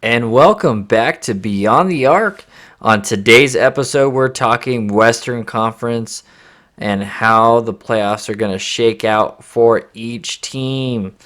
and welcome back to Beyond the Arc. On today's episode, we're talking Western Conference and how the playoffs are going to shake out for each team.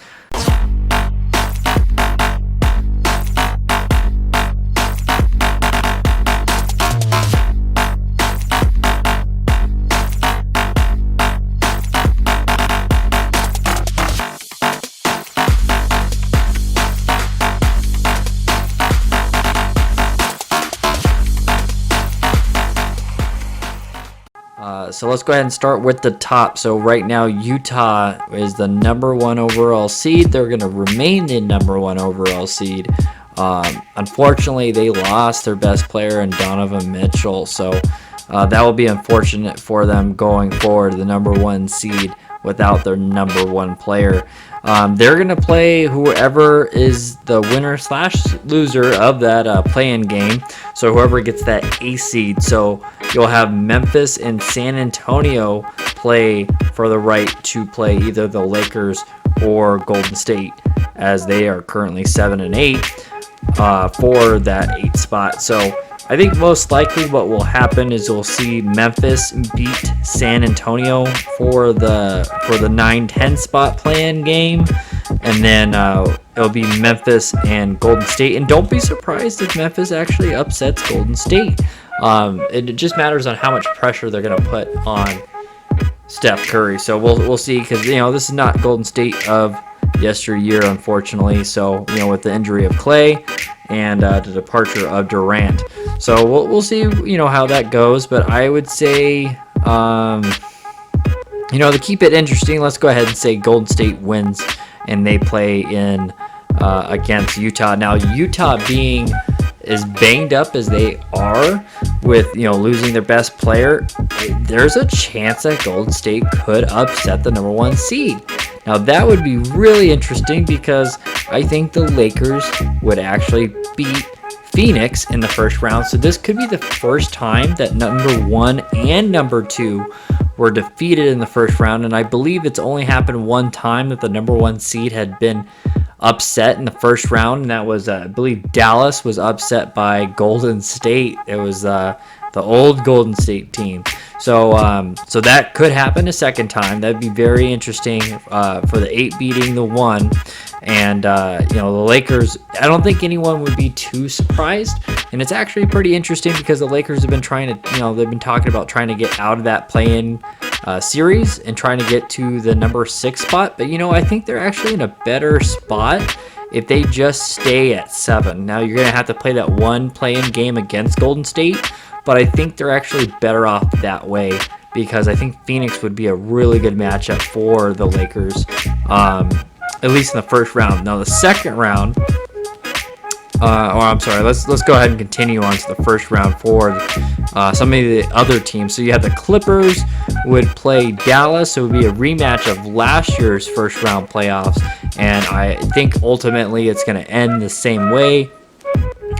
So let's go ahead and start with the top. So right now, Utah is the number one overall seed. They're going to remain the number one overall seed. Unfortunately, they lost their best player in Donovan Mitchell. So that will be unfortunate for them going forward, the number one seed without their number one player. They're going to play whoever is the winner/loser of that play-in game. So whoever gets that A seed. So you'll have Memphis and San Antonio play for the right to play either the Lakers or Golden State, as they are currently 7 and 8 for that 8 spot. So I think most likely what will happen is we'll see Memphis beat San Antonio for the 9-10 spot play-in game, and then it'll be Memphis and Golden State. And don't be surprised if Memphis actually upsets Golden State. It just matters on how much pressure they're going to put on Steph Curry. So we'll see, because this is not Golden State of yesteryear, unfortunately. So with the injury of Clay and the departure of Durant. So we'll see, how that goes. But I would say, to keep it interesting, let's go ahead and say Golden State wins and they play in against Utah. Now, Utah being as banged up as they are with, losing their best player, there's a chance that Golden State could upset the number one seed. Now, that would be really interesting, because I think the Lakers would actually beat Phoenix in the first round. So this could be the first time that number one and number two were defeated in the first round. And I believe it's only happened one time that the number one seed had been upset in the first round. And that was, I believe, Dallas was upset by Golden State. It was the old Golden State team. So that could happen a second time. That'd be very interesting for the 8 beating the 1. And, the Lakers, I don't think anyone would be too surprised. And it's actually pretty interesting, because the Lakers have been trying to, they've been talking about trying to get out of that play-in series and trying to get to the number 6 spot. But, I think they're actually in a better spot if they just stay at 7. Now, you're going to have to play that one play-in game against Golden State, but I think they're actually better off that way, because I think Phoenix would be a really good matchup for the Lakers, at least in the first round. Now, the second round, let's go ahead and continue on to the first round for some of the other teams. So you have the Clippers would play Dallas. So it would be a rematch of last year's first round playoffs, and I think ultimately it's going to end the same way.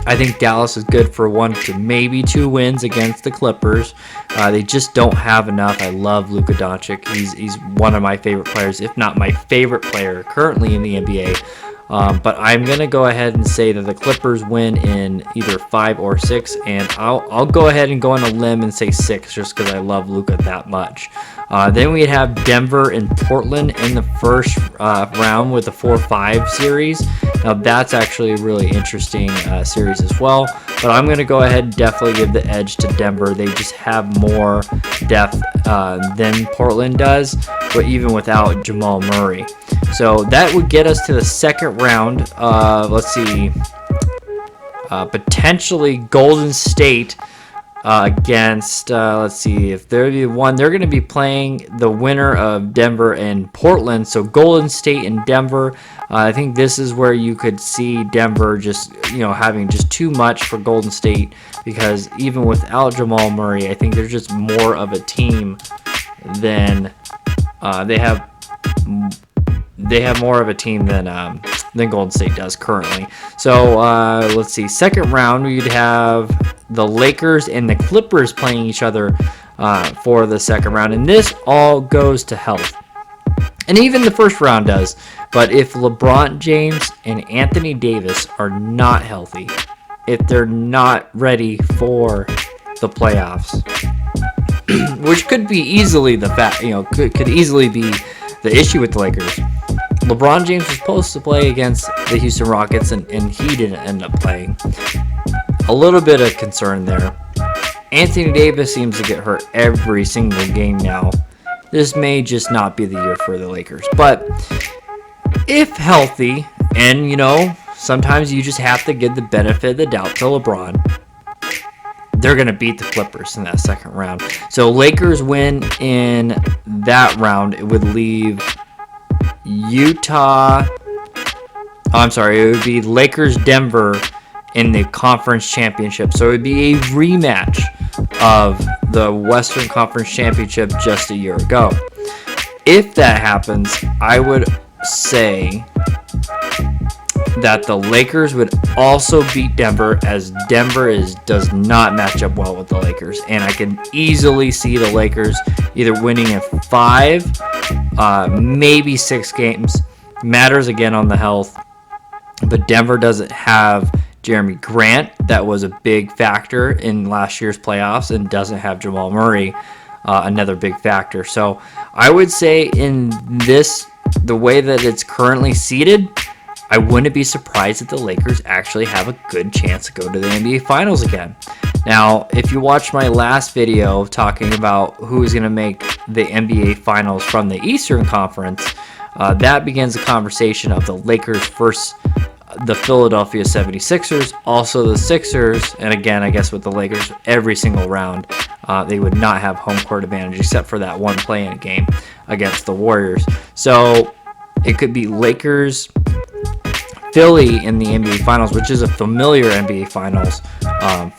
I think Dallas is good for 1 to maybe 2 wins against the Clippers. They just don't have enough. I love Luka Doncic. He's one of my favorite players, if not my favorite player currently in the NBA. But I'm going to go ahead and say that the Clippers win in either 5 or 6, and I'll go ahead and go on a limb and say 6, just because I love Luka that much. Then we'd have Denver and Portland in the first round with the 4-5 series. Now, that's actually a really interesting series as well. But I'm going to go ahead and definitely give the edge to Denver. They just have more depth than Portland does, but even without Jamal Murray. So that would get us to the second round. Let's see. Potentially Golden State against, let's see, if they're the one, they're going to be playing the winner of Denver and Portland. So Golden State and Denver. I think this is where you could see Denver just, having just too much for Golden State, because even without Jamal Murray, I think they're just more of a team than they have more of a team than Golden State does currently. So let's see. Second round, we'd have the Lakers and the Clippers playing each other for the second round, and this all goes to health. And even the first round does. But if LeBron James and Anthony Davis are not healthy, if they're not ready for the playoffs, which could be easily could easily be the issue with the Lakers. LeBron James was supposed to play against the Houston Rockets, and he didn't end up playing. A little bit of concern there. Anthony Davis seems to get hurt every single game now. This may just not be the year for the Lakers. But if healthy, and sometimes you just have to give the benefit of the doubt to LeBron, they're going to beat the Clippers in that second round. So Lakers win in that round. It would leave Utah. It would be Lakers-Denver in the conference championship. So it would be a rematch of the Western Conference Championship just a year ago. If that happens, I would say that the Lakers would also beat Denver, as Denver does not match up well with the Lakers. And I can easily see the Lakers either winning in 5, maybe 6 games. Matters again on the health. But Denver doesn't have Jeremy Grant. That was a big factor in last year's playoffs, and doesn't have Jamal Murray, another big factor. So I would say in the way that it's currently seated, I wouldn't be surprised if the Lakers actually have a good chance to go to the NBA Finals again. Now, if you watched my last video talking about who is going to make the NBA Finals from the Eastern Conference, that begins a conversation of the Lakers versus the Philadelphia 76ers, also the Sixers, and again, I guess with the Lakers, every single round, they would not have home court advantage except for that one play-in game against the Warriors. So it could be Lakers, Philly in the NBA Finals, which is a familiar NBA Finals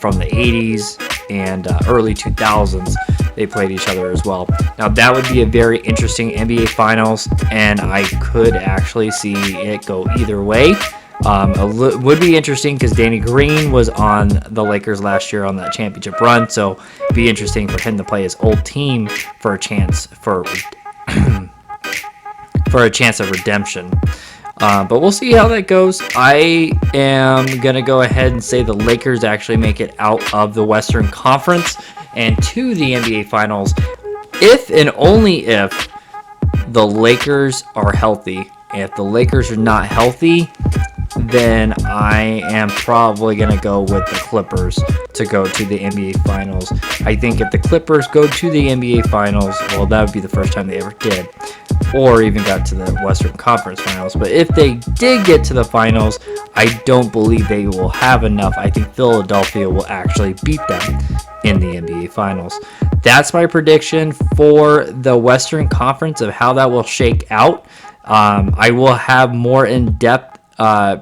from the 80s and early 2000s. They played each other as well. Now, that would be a very interesting NBA Finals, and I could actually see it go either way. Would be interesting because Danny Green was on the Lakers last year on that championship run, so it'd be interesting for him to play his old team for a chance for a chance of redemption. But we'll see how that goes. I am going to go ahead and say the Lakers actually make it out of the Western Conference and to the NBA Finals if and only if the Lakers are healthy. If the Lakers are not healthy, then I am probably going to go with the Clippers to go to the NBA Finals. I think if the Clippers go to the NBA Finals, well, that would be the first time they ever did, or even got to the Western Conference Finals. But if they did get to the Finals, I don't believe they will have enough. I think Philadelphia will actually beat them in the NBA Finals. That's my prediction for the Western Conference of how that will shake out. I will have more in-depth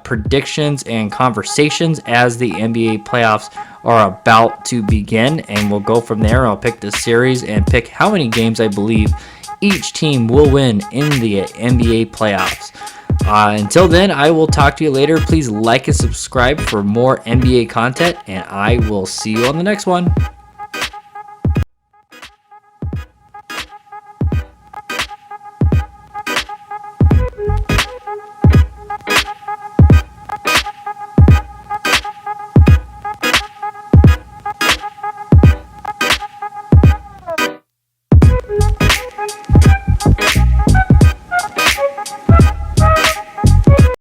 predictions and conversations as the NBA playoffs are about to begin, and we'll go from there. I'll pick the series and pick how many games I believe each team will win in the NBA playoffs. Until then, I will talk to you later. Please like and subscribe for more NBA content, and I will see you on the next one.